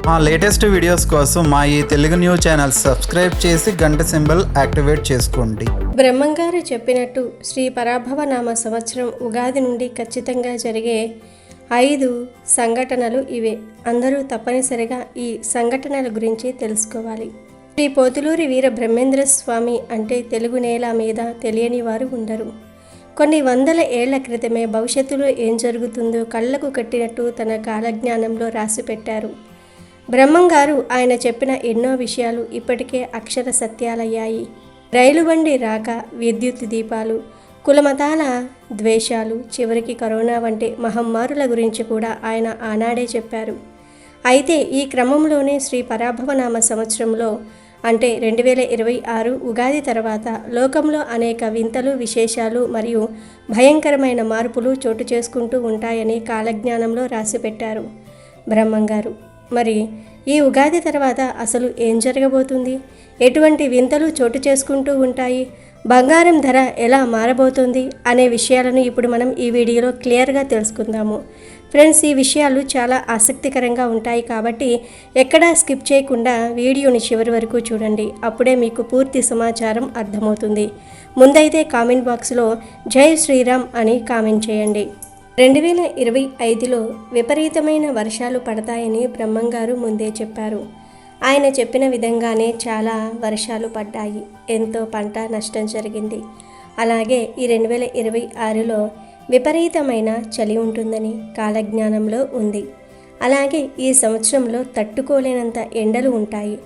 మా latest videos కోసం మా ఈ తెలుగు న్యూస్ ఛానల్ సబ్స్క్రైబ్ చేసి గంట సింబల్ యాక్టివేట్ చేసుకోండి. బ్రహ్మంగారు చెప్పినట్టు శ్రీ పరాభవనామ సంవత్సరం ఉగాది నుండి ఖచ్చితంగా జరిగే 5 సంఘటనలు ఇవే. అందరూ తప్పనిసరిగా ఈ సంఘటనల గురించి తెలుసుకోవాలి. శ్రీ పోతులూరి వీర బ్రహ్మేంద్ర స్వామి అంటే తెలుగు నేల మీద తెలియని వారు ఉండరు. కొన్ని వందల ఏళ్ల క్రితమే భవిష్యత్తులో ఏం జరుగుతుందో కళ్ళకు కట్టినట్టు తన కాలజ్ఞానంలో రాసిపెట్టారు. బ్రహ్మంగారు ఆయన చెప్పిన ఎన్నో విషయాలు ఇప్పటికే అక్షర సత్యాలయ్యాయి. రైలు బండి రాక, విద్యుత్ దీపాలు, కులమతాల ద్వేషాలు, చివరికి కరోనా వంటి మహమ్మారుల గురించి కూడా ఆయన ఆనాడే చెప్పారు. అయితే ఈ క్రమంలోనే శ్రీ పరాభవనామ సంవత్సరంలో అంటే 2026 ఉగాది తర్వాత లోకంలో అనేక వింతలు, విశేషాలు మరియు భయంకరమైన మార్పులు చోటు చేసుకుంటూ ఉంటాయని కాలజ్ఞానంలో రాసిపెట్టారు బ్రహ్మంగారు. మరి ఈ ఉగాది తర్వాత అసలు ఏం జరగబోతుంది? ఎటువంటి వింతలు చోటు చేసుకుంటూ ఉంటాయి? బంగారం ధర ఎలా మారబోతుంది అనే విషయాలను ఇప్పుడు మనం ఈ వీడియోలో క్లియర్గా తెలుసుకుందాము. ఫ్రెండ్స్, ఈ విషయాలు చాలా ఆసక్తికరంగా ఉంటాయి కాబట్టి ఎక్కడా స్కిప్ చేయకుండా వీడియోని చివరి వరకు చూడండి. అప్పుడే మీకు పూర్తి సమాచారం అర్థమవుతుంది. ముందైతే కామెంట్ బాక్స్లో జై శ్రీరామ్ అని కామెంట్ చేయండి. 2025లో విపరీతమైన వర్షాలు పడతాయని బ్రహ్మంగారు ముందే చెప్పారు. ఆయన చెప్పిన విధంగానే చాలా వర్షాలు పడ్డాయి. ఎంతో పంట నష్టం జరిగింది. అలాగే ఈ 2026లో విపరీతమైన చలి ఉంటుందని కాలజ్ఞానంలో ఉంది. అలాగే ఈ సంవత్సరంలో తట్టుకోలేనంత ఎండలు ఉంటాయి.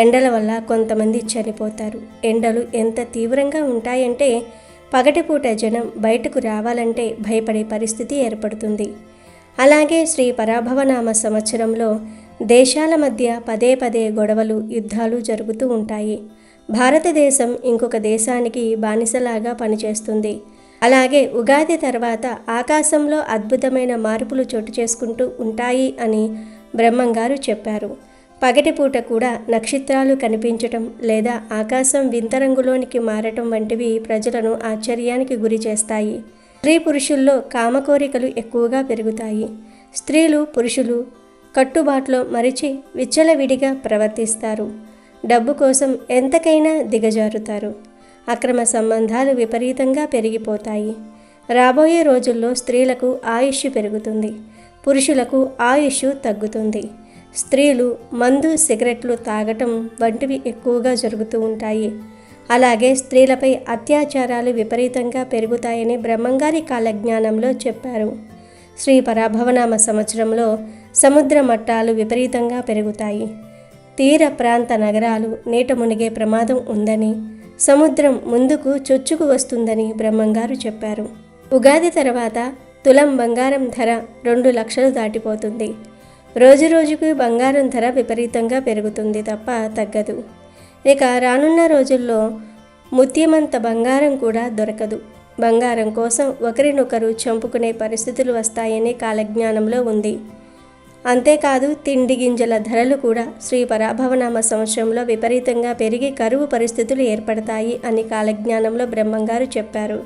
ఎండల వల్ల కొంతమంది చనిపోతారు. ఎండలు ఎంత తీవ్రంగా ఉంటాయంటే పగటిపూట జనం బయటకు రావాలంటే భయపడే పరిస్థితి ఏర్పడుతుంది. అలాగే శ్రీ పరాభవనామ సంవత్సరంలో దేశాల మధ్య పదే పదే గొడవలు, యుద్ధాలు జరుగుతూ ఉంటాయి. భారతదేశం ఇంకొక దేశానికి బానిసలాగా పనిచేస్తుంది. అలాగే ఉగాది తర్వాత ఆకాశంలో అద్భుతమైన మార్పులు చోటు చేసుకుంటూ ఉంటాయి అని బ్రహ్మంగారు చెప్పారు. పగటిపూట కూడా నక్షత్రాలు కనిపించటం లేదా ఆకాశం వింత రంగులోనికి మారటం వంటివి ప్రజలను ఆశ్చర్యానికి గురి చేస్తాయి. స్త్రీ పురుషుల్లో కామకోరికలు ఎక్కువగా పెరుగుతాయి. స్త్రీలు పురుషులు కట్టుబాట్లో మరిచి విచ్చలవిడిగా ప్రవర్తిస్తారు. డబ్బు కోసం ఎంతకైనా దిగజారుతారు. అక్రమ సంబంధాలు విపరీతంగా పెరిగిపోతాయి. రాబోయే రోజుల్లో స్త్రీలకు ఆయుష్ పెరుగుతుంది, పురుషులకు ఆయుష్ తగ్గుతుంది. స్త్రీలు మందు, సిగరెట్లు తాగటం వంటివి ఎక్కువగా జరుగుతూ ఉంటాయి. అలాగే స్త్రీలపై అత్యాచారాలు విపరీతంగా పెరుగుతాయని బ్రహ్మంగారి కాలజ్ఞానంలో చెప్పారు. శ్రీ పరాభవనామ సంవత్సరంలో సముద్ర మట్టాలు విపరీతంగా పెరుగుతాయి. తీర ప్రాంత నగరాలు నీట మునిగే ప్రమాదం ఉందని, సముద్రం ముందుకు చొచ్చుకు వస్తుందని బ్రహ్మంగారు చెప్పారు. ఉగాది తర్వాత తులం బంగారం ధర 2 లక్షలు దాటిపోతుంది. రోజురోజుకు బంగారం ధర విపరీతంగా పెరుగుతుంది తప్ప తగ్గదు. ఇక రానున్న రోజుల్లో ముత్యమంత బంగారం కూడా దొరకదు. బంగారం కోసం ఒకరినొకరు చంపుకునే పరిస్థితులు వస్తాయని కాలజ్ఞానంలో ఉంది. అంతేకాదు తిండి గింజల ధరలు కూడా శ్రీ పరాభవనామ సంవత్సరంలో విపరీతంగా పెరిగి కరువు పరిస్థితులు ఏర్పడతాయి అని కాలజ్ఞానంలో బ్రహ్మంగారు చెప్పారు.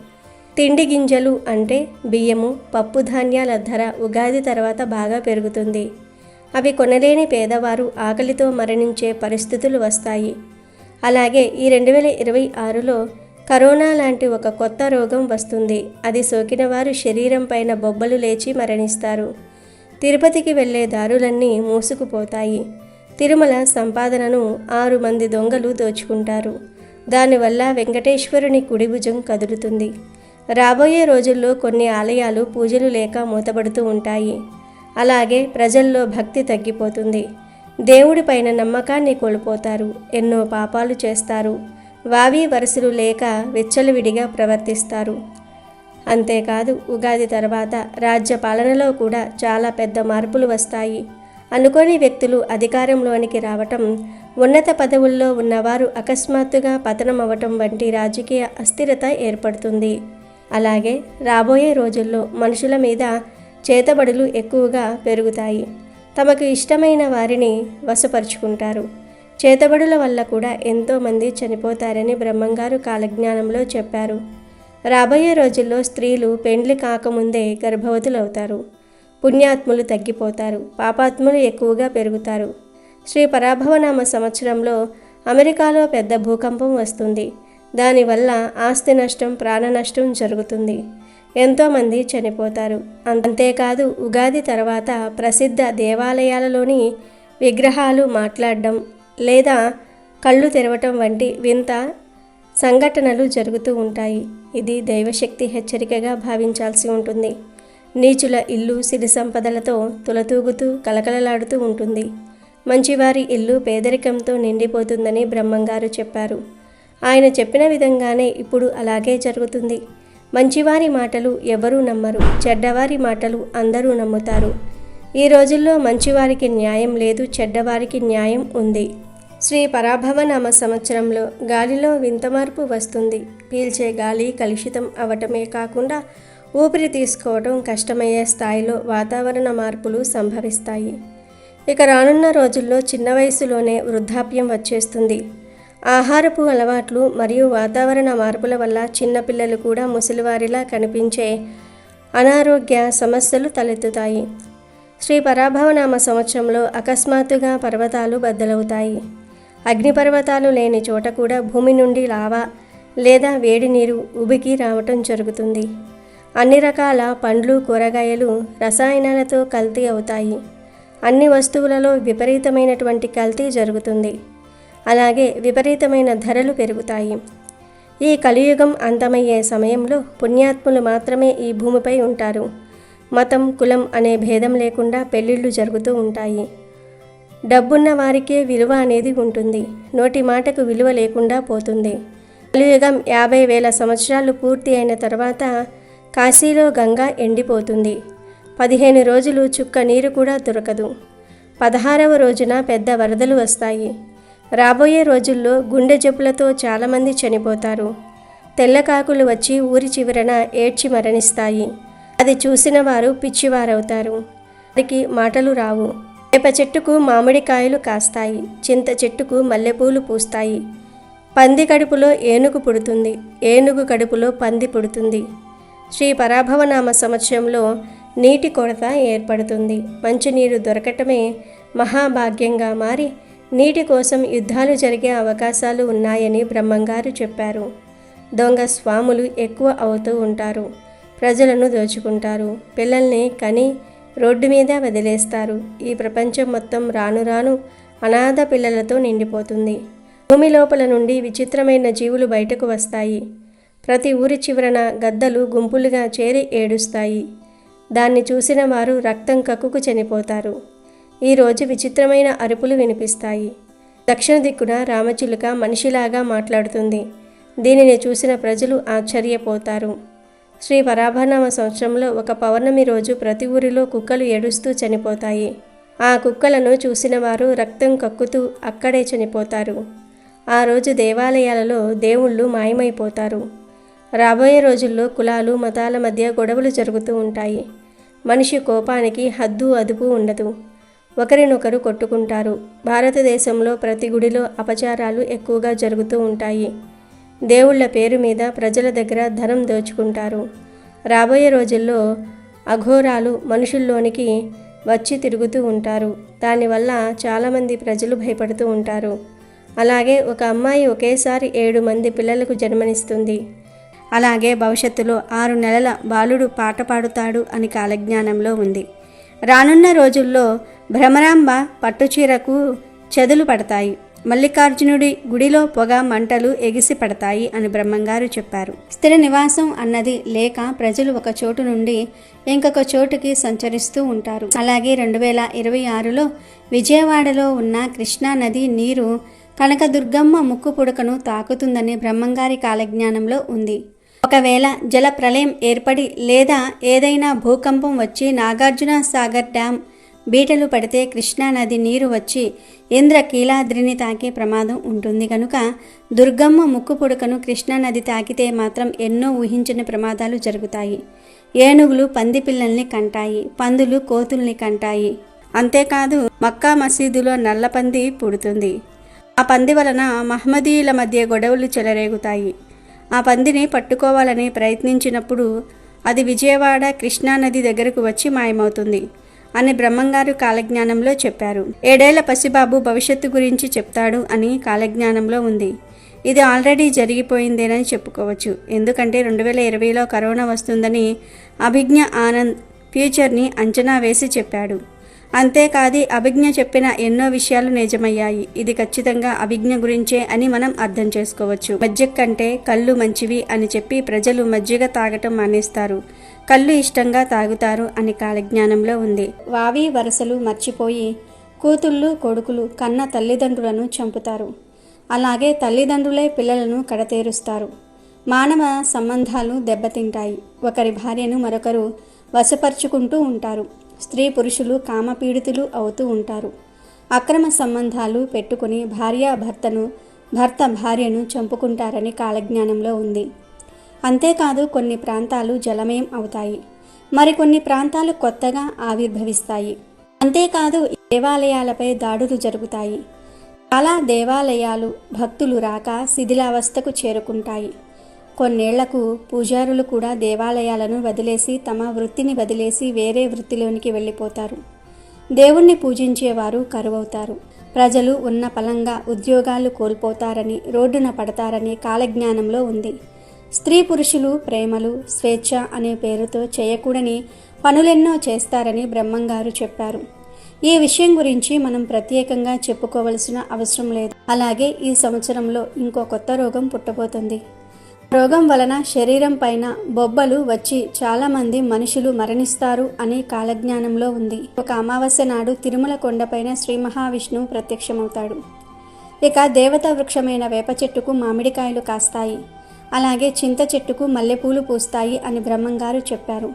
తిండి గింజలు అంటే బియ్యము, పప్పు ధాన్యాల ధర ఉగాది తర్వాత బాగా పెరుగుతుంది. అవి కొనలేని పేదవారు ఆకలితో మరణించే పరిస్థితులు వస్తాయి. అలాగే ఈ 2026లో కరోనా లాంటి ఒక కొత్త రోగం వస్తుంది. అది సోకిన వారు శరీరం పైన బొబ్బలు లేచి మరణిస్తారు. తిరుపతికి వెళ్లే దారులన్నీ మూసుకుపోతాయి. తిరుమల సంపాదనను 6 మంది దొంగలు దోచుకుంటారు. దానివల్ల వెంకటేశ్వరుని కుడిభుజం కదులుతుంది. రాబోయే రోజుల్లో కొన్ని ఆలయాలు పూజలు లేక మూతపడుతూ ఉంటాయి. అలాగే ప్రజల్లో భక్తి తగ్గిపోతుంది. దేవుడిపైన నమ్మకాన్ని కోల్పోతారు. ఎన్నో పాపాలు చేస్తారు. వావి వరసలు లేక విచ్చలవిడిగా ప్రవర్తిస్తారు. అంతేకాదు ఉగాది తర్వాత రాజ్య పాలనలో కూడా చాలా పెద్ద మార్పులు వస్తాయి. అనుకోని వ్యక్తులు అధికారంలోనికి రావటం, ఉన్నత పదవుల్లో ఉన్నవారు అకస్మాత్తుగా పతనం అవ్వటం వంటి రాజకీయ అస్థిరత ఏర్పడుతుంది. అలాగే రాబోయే రోజుల్లో మనుషుల మీద చేతబడులు ఎక్కువగా పెరుగుతాయి. తమకు ఇష్టమైన వారిని వశపరుచుకుంటారు. చేతబడుల వల్ల కూడా ఎంతోమంది చనిపోతారని బ్రహ్మంగారు కాలజ్ఞానంలో చెప్పారు. రాబోయే రోజుల్లో స్త్రీలు పెండ్లి కాకముందే గర్భవతులవుతారు. పుణ్యాత్ములు తగ్గిపోతారు. పాపాత్ములు ఎక్కువగా పెరుగుతారు. శ్రీ పరాభవనామ సంవత్సరంలో అమెరికాలో పెద్ద భూకంపం వస్తుంది. దానివల్ల ఆస్తి నష్టం, ప్రాణ నష్టం జరుగుతుంది. ఎంతోమంది చనిపోతారు. అంతేకాదు ఉగాది తర్వాత ప్రసిద్ధ దేవాలయాలలోని విగ్రహాలు మాట్లాడడం లేదా కళ్ళు తెరవటం వంటి వింత సంఘటనలు జరుగుతూ ఉంటాయి. ఇది దైవశక్తి హెచ్చరికగా భావించాల్సి ఉంటుంది. నీచుల ఇల్లు సిరి సంపదలతో తులతూగుతూ కలకలలాడుతూ ఉంటుంది. మంచివారి ఇల్లు పేదరికంతో నిండిపోతుందని బ్రహ్మంగారు చెప్పారు. ఆయన చెప్పిన విధంగానే ఇప్పుడు అలాగే జరుగుతుంది. మంచివారి మాటలు ఎవరూ నమ్మరు, చెడ్డవారి మాటలు అందరూ నమ్ముతారు. ఈ రోజుల్లో మంచివారికి న్యాయం లేదు, చెడ్డవారికి న్యాయం ఉంది. శ్రీ పరాభవనామ సంవత్సరంలో గాలిలో వింత మార్పు వస్తుంది. పీల్చే గాలి కలుషితం అవటమే కాకుండా ఊపిరి తీసుకోవడం కష్టమయ్యే స్థాయిలో వాతావరణ మార్పులు సంభవిస్తాయి. ఇక రానున్న రోజుల్లో చిన్న వయసులోనే వృద్ధాప్యం వచ్చేస్తుంది. ఆహారపు అలవాట్లు మరియు వాతావరణ మార్పుల వల్ల చిన్నపిల్లలు కూడా ముసలివారిలా కనిపించే అనారోగ్య సమస్యలు తలెత్తుతాయి. శ్రీ పరాభవనామ సంవత్సరంలో అకస్మాత్తుగా పర్వతాలు బద్దలవుతాయి. అగ్నిపర్వతాలు లేని చోట కూడా భూమి నుండి లావా లేదా వేడి నీరు ఉబికి రావటం జరుగుతుంది. అన్ని రకాల పండ్లు, కూరగాయలు రసాయనాలతో కల్తీ అవుతాయి. అన్ని వస్తువులలో విపరీతమైనటువంటి కల్తీ జరుగుతుంది. అలాగే విపరీతమైన ధరలు పెరుగుతాయి. ఈ కలియుగం అంతమయ్యే సమయంలో పుణ్యాత్ములు మాత్రమే ఈ భూమిపై ఉంటారు. మతం, కులం అనే భేదం లేకుండా పెళ్ళిళ్ళు జరుగుతూ ఉంటాయి. డబ్బున్న వారికే విలువ అనేది ఉంటుంది. నోటి మాటకు విలువ లేకుండా పోతుంది. కలియుగం 50,000 సంవత్సరాలు పూర్తి అయిన తర్వాత కాశీలో గంగా ఎండిపోతుంది. 15 రోజులు చుక్క నీరు కూడా దొరకదు. 16వ రోజున పెద్ద వరదలు వస్తాయి. రాబోయే రోజుల్లో గుండె జబ్బులతో చాలామంది చనిపోతారు. తెల్లకాకులు వచ్చి ఊరి చివరన ఏడ్చి మరణిస్తాయి. అది చూసిన వారు పిచ్చివారవుతారు. వారికి మాటలు రావు. వేప చెట్టుకు మామిడికాయలు కాస్తాయి. చింత చెట్టుకు మల్లెపూలు పూస్తాయి. పంది కడుపులో ఏనుగు పుడుతుంది. ఏనుగు కడుపులో పంది పుడుతుంది. శ్రీ పరాభవనామ సంవత్సరంలో నీటి కొరత ఏర్పడుతుంది. మంచినీరు దొరకటమే మహాభాగ్యంగా మారి నీటి కోసం యుద్ధాలు జరిగే అవకాశాలు ఉన్నాయని బ్రహ్మంగారు చెప్పారు. దొంగ స్వాములు ఎక్కువ అవుతూ ఉంటారు. ప్రజలను దోచుకుంటారు. పిల్లల్ని కని రోడ్డు మీద వదిలేస్తారు. ఈ ప్రపంచం మొత్తం రాను రాను అనాథ పిల్లలతో నిండిపోతుంది. భూమి లోపల నుండి విచిత్రమైన జీవులు బయటకు వస్తాయి. ప్రతి ఊరి చివరన గద్దలు గుంపులుగా చేరి ఏడుస్తాయి. దాన్ని చూసిన వారు రక్తం కక్కుకు చనిపోతారు. ఈరోజు విచిత్రమైన అరుపులు వినిపిస్తాయి. దక్షిణ దిక్కున రామచిలుక మనిషిలాగా మాట్లాడుతుంది. దీనిని చూసిన ప్రజలు ఆశ్చర్యపోతారు. శ్రీ పరాభవనామ సంవత్సరంలో ఒక పౌర్ణమి రోజు ప్రతి ఊరిలో కుక్కలు ఏడుస్తూ చనిపోతాయి. ఆ కుక్కలను చూసిన వారు రక్తం కక్కుతూ అక్కడే చనిపోతారు. ఆ రోజు దేవాలయాలలో దేవుళ్ళు మాయమైపోతారు. రాబోయే రోజుల్లో కులాలు, మతాల మధ్య గొడవలు జరుగుతూ ఉంటాయి. మనిషి కోపానికి హద్దు అదుపు ఉండదు. ఒకరినొకరు కొట్టుకుంటారు. భారతదేశంలో ప్రతి గుడిలో అపచారాలు ఎక్కువగా జరుగుతూ ఉంటాయి. దేవుళ్ల పేరు మీద ప్రజల దగ్గర ధనం దోచుకుంటారు. రాబోయే రోజుల్లో అఘోరాలు మనుషుల్లోనికి వచ్చి తిరుగుతూ ఉంటారు. దానివల్ల చాలామంది ప్రజలు భయపడుతూ ఉంటారు. అలాగే ఒక అమ్మాయి ఒకేసారి 7 మంది పిల్లలకు జన్మనిస్తుంది. అలాగే భవిష్యత్తులో 6 నెలల బాలుడు పాట పాడుతాడు అని కాలజ్ఞానంలో ఉంది. రానున్న రోజుల్లో భ్రమరాంబ పట్టుచీరకు చెదులు పడతాయి. మల్లికార్జునుడి గుడిలో పొగ మంటలు ఎగిసి పడతాయి అని బ్రహ్మంగారు చెప్పారు. స్థిర నివాసం అన్నది లేక ప్రజలు ఒక చోటు నుండి ఇంకొక చోటుకి సంచరిస్తూ ఉంటారు. అలాగే 2026లో విజయవాడలో ఉన్న కృష్ణా నది నీరు కనకదుర్గమ్మ ముక్కు పుడకను తాకుతుందని బ్రహ్మంగారి కాలజ్ఞానంలో ఉంది. ఒకవేళ జల ప్రళయం ఏర్పడి లేదా ఏదైనా భూకంపం వచ్చి నాగార్జున సాగర్ డ్యాం బీటలు పడితే కృష్ణానది నీరు వచ్చి ఇంద్రకీలాద్రిని తాకే ప్రమాదం ఉంటుంది. కనుక దుర్గమ్మ ముక్కు పుడకను కృష్ణానది తాకితే మాత్రం ఎన్నో ఊహించని ప్రమాదాలు జరుగుతాయి. ఏనుగులు పంది పిల్లల్ని కంటాయి. పందులు కోతుల్ని కంటాయి. అంతేకాదు మక్కా మసీదులో నల్లపంది పుడుతుంది. ఆ పంది వలన మహమ్మదీయుల మధ్య గొడవలు చెలరేగుతాయి. ఆ పందిని పట్టుకోవాలని ప్రయత్నించినప్పుడు అది విజయవాడ కృష్ణానది దగ్గరకు వచ్చి మాయమవుతుంది. అని బ్రహ్మంగారు కాలజ్ఞానంలో చెప్పారు. 7 ఏళ్ల పసిబాబు భవిష్యత్తు గురించి చెప్తాడు అని కాలజ్ఞానంలో ఉంది. ఇది ఆల్రెడీ జరిగిపోయిందేనని చెప్పుకోవచ్చు. ఎందుకంటే 2020లో కరోనా వస్తుందని అభిజ్ఞ ఆనంద్ ఫ్యూచర్ని అంచనా వేసి చెప్పాడు. అంతేకాదు అభిజ్ఞ చెప్పిన ఎన్నో విషయాలు నిజమయ్యాయి. ఇది ఖచ్చితంగా అభిజ్ఞ గురించే అని మనం అర్థం చేసుకోవచ్చు. మజ్జిగ కంటే కళ్ళు మంచివి అని చెప్పి ప్రజలు మజ్జిగ తాగటం మానేస్తారు, కళ్ళు ఇష్టంగా తాగుతారు అని కాలజ్ఞానంలో ఉంది. వావి వరసలు మర్చిపోయి కూతుళ్ళు కొడుకులు కన్న తల్లిదండ్రులను చంపుతారు. అలాగే తల్లిదండ్రులే పిల్లలను కడతేరుస్తారు. మానవ సంబంధాలు దెబ్బతింటాయి. ఒకరి భార్యను మరొకరు వశపరుచుకుంటూ ఉంటారు. స్త్రీ పురుషులు కామపీడితులు అవుతూ ఉంటారు. అక్రమ సంబంధాలు పెట్టుకుని భర్త భార్యను చంపుకుంటారని కాలజ్ఞానంలో ఉంది. అంతేకాదు కొన్ని ప్రాంతాలు జలమయం అవుతాయి, మరికొన్ని ప్రాంతాలు కొత్తగా ఆవిర్భవిస్తాయి. అంతేకాదు దేవాలయాలపై దాడులు జరుగుతాయి. చాలా దేవాలయాలు భక్తులు రాక శిథిలావస్థకు చేరుకుంటాయి. కొన్నేళ్లకు పూజారులు కూడా దేవాలయాలను వదిలేసి తమ వృత్తిని వదిలేసి వేరే వృత్తిలోనికి వెళ్ళిపోతారు. దేవుణ్ణి పూజించేవారు కరువవుతారు. ప్రజలు ఉన్న పలంగా ఉద్యోగాలు కోల్పోతారని, రోడ్డున పడతారని కాలజ్ఞానంలో ఉంది. స్త్రీ పురుషులు ప్రేమలు స్వేచ్ఛ అనే పేరుతో చేయకూడని పనులెన్నో చేస్తారని బ్రహ్మంగారు చెప్పారు. ఈ విషయం గురించి మనం ప్రత్యేకంగా చెప్పుకోవలసిన అవసరం లేదు. అలాగే ఈ సంవత్సరంలో ఇంకో కొత్త రోగం పుట్టబోతుంది. రోగం వలన శరీరం పైన బొబ్బలు వచ్చి చాలామంది మనుషులు మరణిస్తారు అని కాలజ్ఞానంలో ఉంది. ఒక అమావాస్య నాడు తిరుమల కొండపైన శ్రీ మహావిష్ణువు ప్రత్యక్షమవుతాడు. ఇక దేవతా వృక్షమైన వేప చెట్టుకు మామిడికాయలు కాస్తాయి, అలాగే చింత చెట్టుకు మల్లెపూలు పూస్తాయి అని బ్రహ్మంగారు చెప్పారు.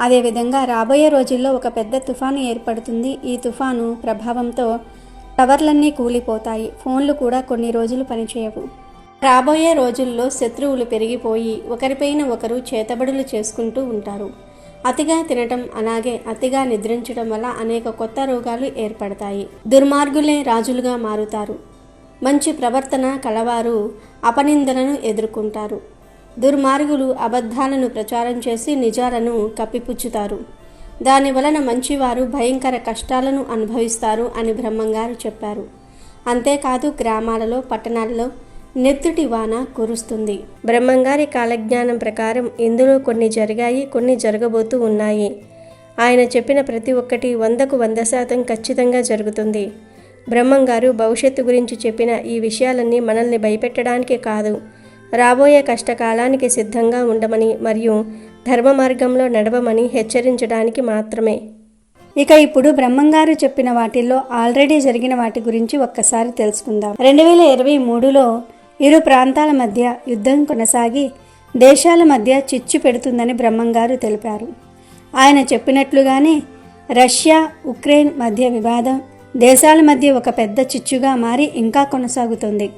అదేవిధంగా రాబోయే రోజుల్లో ఒక పెద్ద తుఫాను ఏర్పడుతుంది. ఈ తుఫాను ప్రభావంతో టవర్లన్నీ కూలిపోతాయి, ఫోన్లు కూడా కొన్ని రోజులు పనిచేయవు. రాబోయే రోజుల్లో శత్రువులు పెరిగిపోయి ఒకరిపైన ఒకరు చేతబడులు చేసుకుంటూ ఉంటారు. అతిగా తినటం అలాగే అతిగా నిద్రించడం వల్ల అనేక కొత్త రోగాలు ఏర్పడతాయి. దుర్మార్గులే రాజులుగా మారుతారు. మంచి ప్రవర్తన కలవారు అపనిందలను ఎదుర్కొంటారు. దుర్మార్గులు అబద్ధాలను ప్రచారం చేసి నిజాలను కప్పిపుచ్చుతారు. దాని వలన మంచివారు భయంకర కష్టాలను అనుభవిస్తారు అని బ్రహ్మంగారు చెప్పారు. అంతేకాదు గ్రామాలలో పట్టణాలలో నెత్తుటి వాన కురుస్తుంది. బ్రహ్మంగారి కాలజ్ఞానం ప్రకారం ఇందులో కొన్ని జరిగాయి, కొన్ని జరగబోతూ ఉన్నాయి. ఆయన చెప్పిన ప్రతి ఒక్కటి 100కు 100% ఖచ్చితంగా జరుగుతుంది. బ్రహ్మంగారు భవిష్యత్తు గురించి చెప్పిన ఈ విషయాలన్నీ మనల్ని భయపెట్టడానికి కాదు, రాబోయే కష్టకాలానికి సిద్ధంగా ఉండమని మరియు ధర్మ మార్గంలో నడవమని హెచ్చరించడానికి మాత్రమే. ఇక ఇప్పుడు బ్రహ్మంగారు చెప్పిన వాటిల్లో ఆల్రెడీ జరిగిన వాటి గురించి ఒక్కసారి తెలుసుకుందాం. 2023లో ఇరు ప్రాంతాల మధ్య యుద్ధం కొనసాగి దేశాల మధ్య చిచ్చు పెడుతుందని బ్రహ్మంగారు తెలిపారు. ఆయన చెప్పినట్లుగానే రష్యా ఉక్రెయిన్ మధ్య వివాదం దేశాల మధ్య ఒక పెద్ద చిచ్చుగా మారి ఇంకా కొనసాగుతుంది.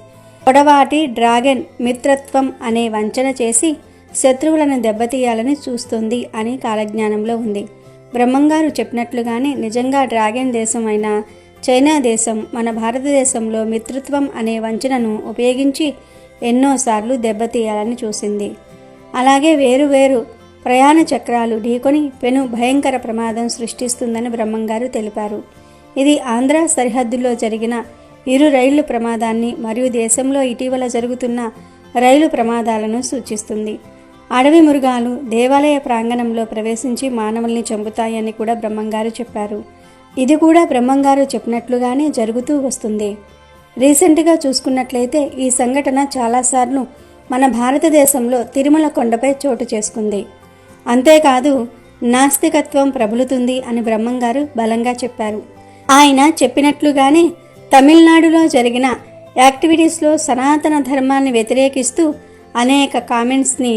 పొడవాటి డ్రాగన్ మిత్రత్వం అనే వంచన చేసి శత్రువులను దెబ్బతీయాలని చూస్తుంది అని కాలజ్ఞానంలో ఉంది. బ్రహ్మంగారు చెప్పినట్లుగానే నిజంగా డ్రాగన్ దేశం అయిన చైనా దేశం మన భారతదేశంలో మిత్రత్వం అనే వంచనను ఉపయోగించి ఎన్నోసార్లు దెబ్బతీయాలని చూసింది. అలాగే వేరు ప్రయాణ చక్రాలు ఢీకొని పెను భయంకర ప్రమాదం సృష్టిస్తుందని బ్రహ్మంగారు తెలిపారు. ఇది ఆంధ్ర సరిహద్దుల్లో జరిగిన ఇరు రైళ్లు ప్రమాదాన్ని మరియు దేశంలో ఇటీవల జరుగుతున్న రైలు ప్రమాదాలను సూచిస్తుంది. అడవి మృగాలు దేవాలయ ప్రాంగణంలో ప్రవేశించి మానవుల్ని చంపుతాయని కూడా బ్రహ్మంగారు చెప్పారు. ఇది కూడా బ్రహ్మంగారు చెప్పినట్లుగానే జరుగుతూ వస్తుంది. రీసెంట్గా చూసుకున్నట్లయితే ఈ సంఘటన చాలాసార్లు మన భారతదేశంలో తిరుమల కొండపై చోటు చేసుకుంది. అంతేకాదు నాస్తికత్వం ప్రబలుతుంది అని బ్రహ్మంగారు బలంగా చెప్పారు. ఆయన చెప్పినట్లుగానే తమిళనాడులో జరిగిన యాక్టివిటీస్లో సనాతన ధర్మాన్ని వ్యతిరేకిస్తూ అనేక కామెంట్స్ని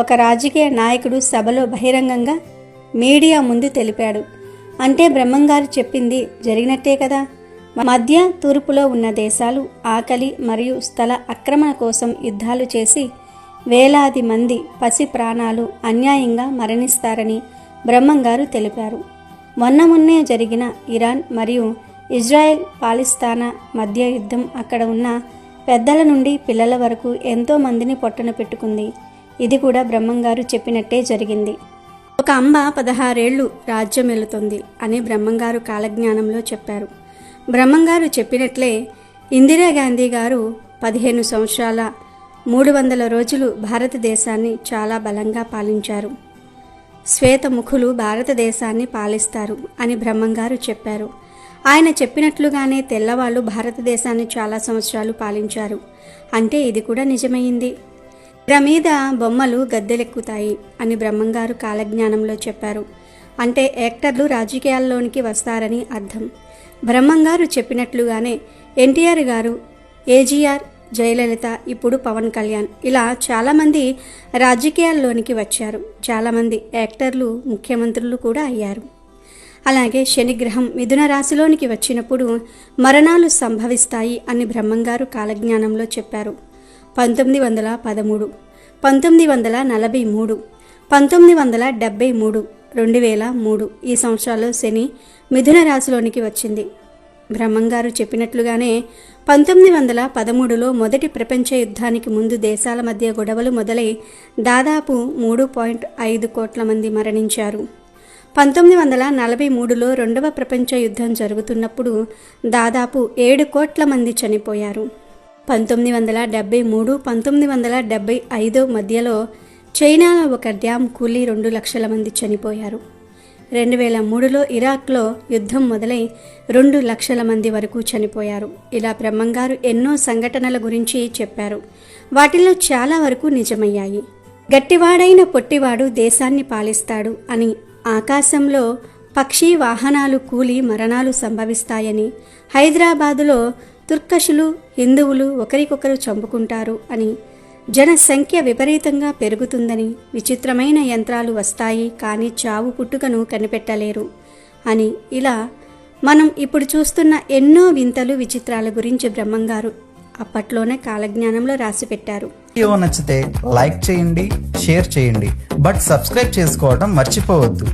ఒక రాజకీయ నాయకుడు సభలో బహిరంగంగా మీడియా ముందు తెలిపాడు. అంటే బ్రహ్మంగారు చెప్పింది జరిగినట్టే కదా. మధ్య తూర్పులో ఉన్న దేశాలు ఆకలి మరియు స్థల ఆక్రమణ కోసం యుద్ధాలు చేసి వేలాది మంది పసి ప్రాణాలు అన్యాయంగా మరణిస్తారని బ్రహ్మంగారు తెలిపారు. మొన్నే జరిగిన ఇరాన్ మరియు ఇజ్రాయెల్ పాలిస్తానా మధ్య యుద్ధం అక్కడ ఉన్న పెద్దల నుండి పిల్లల వరకు ఎంతో మందిని పొట్టన పెట్టుకుంది. ఇది కూడా బ్రహ్మంగారు చెప్పినట్టే జరిగింది. ఒక అంబ 16 ఏళ్లు రాజ్యం వెళుతుంది అని బ్రహ్మంగారు కాలజ్ఞానంలో చెప్పారు. బ్రహ్మంగారు చెప్పినట్లే ఇందిరాగాంధీ గారు 15 సంవత్సరాల 300 రోజులు భారతదేశాన్ని చాలా బలంగా పాలించారు. శ్వేతముఖులు భారతదేశాన్ని పాలిస్తారు అని బ్రహ్మంగారు చెప్పారు. ఆయన చెప్పినట్లుగానే తెల్లవాళ్ళు భారతదేశాన్ని చాలా సంవత్సరాలు పాలించారు. అంటే ఇది కూడా నిజమైంది. తెర మీద బొమ్మలు గద్దెలెక్కుతాయి అని బ్రహ్మంగారు కాలజ్ఞానంలో చెప్పారు. అంటే యాక్టర్లు రాజకీయాల్లోనికి వస్తారని అర్థం. బ్రహ్మంగారు చెప్పినట్లుగానే ఎన్టీఆర్ గారు, ఏజీఆర్, జయలలిత, ఇప్పుడు పవన్ కళ్యాణ్ ఇలా చాలామంది రాజకీయాల్లోనికి వచ్చారు. చాలామంది యాక్టర్లు ముఖ్యమంత్రులు కూడా అయ్యారు. అలాగే శనిగ్రహం మిథున రాశిలోనికి వచ్చినప్పుడు మరణాలు సంభవిస్తాయి అని బ్రహ్మంగారు కాలజ్ఞానంలో చెప్పారు. 1913, 1943, 1973, 2003 ఈ సంవత్సరాల్లో శని మిథున రాశిలోనికి వచ్చింది. బ్రహ్మంగారు చెప్పినట్లుగానే 1913లో మొదటి ప్రపంచ యుద్ధానికి ముందు దేశాల మధ్య గొడవలు మొదలై దాదాపు 3.5 కోట్ల మంది మరణించారు. 1943లో రెండవ ప్రపంచ యుద్ధం జరుగుతున్నప్పుడు దాదాపు 7 కోట్ల మంది చనిపోయారు. 1973, 1975 మధ్యలో చైనాలో ఒక డ్యామ్ కూలి 2 లక్షల మంది చనిపోయారు. 2003లో ఇరాక్లో యుద్ధం మొదలై 2 లక్షల మంది వరకు చనిపోయారు. ఇలా బ్రహ్మంగారు ఎన్నో సంఘటనల గురించి చెప్పారు. వాటిల్లో చాలా వరకు నిజమయ్యాయి. గట్టివాడైన పొట్టివాడు దేశాన్ని పాలిస్తాడు అని, ఆకాశంలో పక్షి వాహనాలు కూలి మరణాలు సంభవిస్తాయని, హైదరాబాదులో తుర్కషులు హిందువులు ఒకరికొకరు చంపుకుంటారు అని, జనసంఖ్య విపరీతంగా పెరుగుతుందని, విచిత్రమైన యంత్రాలు వస్తాయి కానీ చావు పుట్టుకను కనిపెట్టలేరు అని, ఇలా మనం ఇప్పుడు చూస్తున్న ఎన్నో వింతలు విచిత్రాల గురించి బ్రహ్మంగారు అప్పట్లోనే కాలజ్ఞానంలో రాసిపెట్టారు. వీడియో నచ్చితే లైక్ చేయండి, షేర్ చేయండి, బట్ సబ్స్క్రైబ్ చేసుకోవడం మర్చిపోవద్దు.